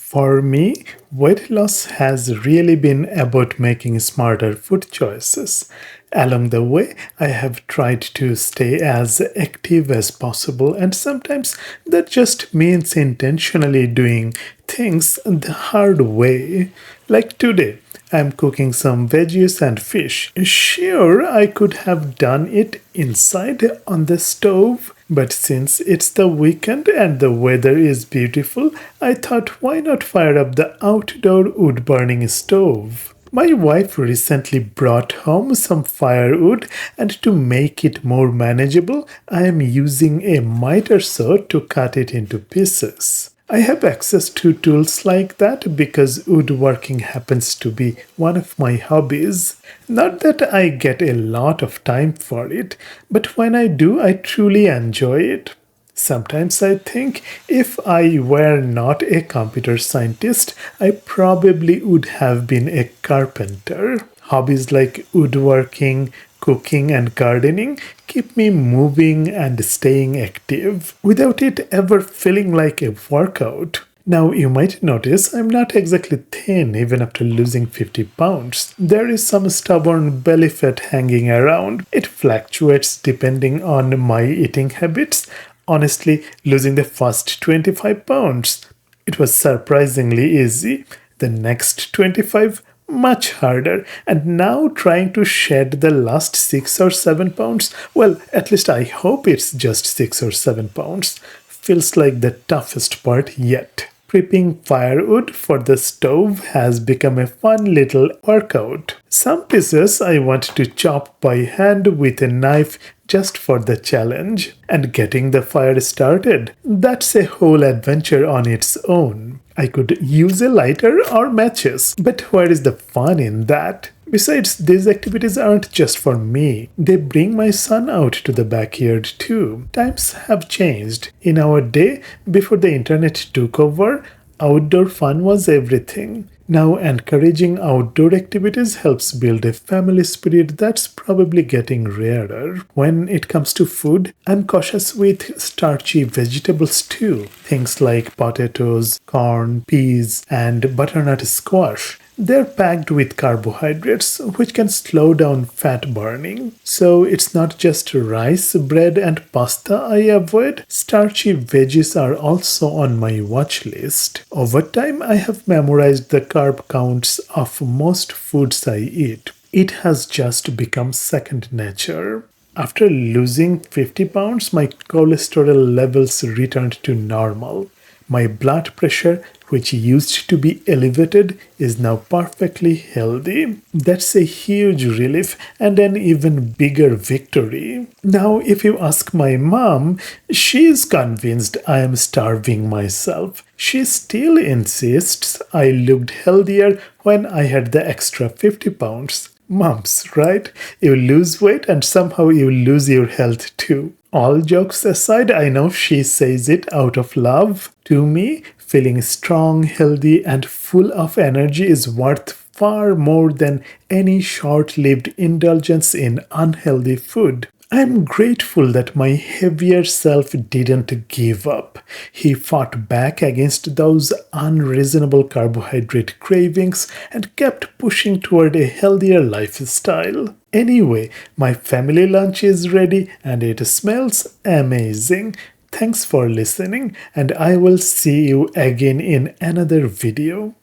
For me, weight loss has really been about making smarter food choices. Along the way, I have tried to stay as active as possible, and sometimes that just means intentionally doing things the hard way. Like today, I'm cooking some veggies and fish. Sure, I could have done it inside on the stove, but since it's the weekend and the weather is beautiful, I thought why not fire up the outdoor wood burning stove? My wife recently brought home some firewood, and to make it more manageable, I am using a miter saw to cut it into pieces. I have access to tools like that because woodworking happens to be one of my hobbies. Not that I get a lot of time for it, but when I do, I truly enjoy it. Sometimes I think if I were not a computer scientist, I probably would have been a carpenter. Hobbies like woodworking, cooking, and gardening keep me moving and staying active without it ever feeling like a workout. Now, you might notice I'm not exactly thin even after losing 50 pounds. There is some stubborn belly fat hanging around. It fluctuates depending on my eating habits. Honestly, losing the first 25 pounds, it was surprisingly easy. The next 25, much harder. And now trying to shed the last 6 or 7 pounds, well, at least I hope it's just 6 or 7 pounds, feels like the toughest part yet. Prepping firewood for the stove has become a fun little workout. Some pieces I want to chop by hand with a knife just for the challenge. And getting the fire started, that's a whole adventure on its own. I could use a lighter or matches, but where is the fun in that? Besides, these activities aren't just for me. They bring my son out to the backyard too. Times have changed. In our day, before the internet took over, outdoor fun was everything. Now, encouraging outdoor activities helps build a family spirit that's probably getting rarer. When it comes to food, I'm cautious with starchy vegetables too. Things like potatoes, corn, peas, and butternut squash. They're packed with carbohydrates, which can slow down fat burning. So it's not just rice, bread, and pasta I avoid. Starchy veggies are also on my watch list. Over time, I have memorized the carb counts of most foods I eat. It has just become second nature. After losing 50 pounds, my cholesterol levels returned to normal. My blood pressure, which used to be elevated, is now perfectly healthy. That's a huge relief and an even bigger victory. Now, if you ask my mom, she's convinced I am starving myself. She still insists I looked healthier when I had the extra 50 pounds. Moms, right? You lose weight and somehow you lose your health too. All jokes aside, I know she says it out of love. To me, feeling strong, healthy, and full of energy is worth far more than any short lived indulgence in unhealthy food. I'm grateful that my heavier self didn't give up. He fought back against those unreasonable carbohydrate cravings and kept pushing toward a healthier lifestyle. Anyway, my family lunch is ready and it smells amazing. Thanks for listening, and I will see you again in another video.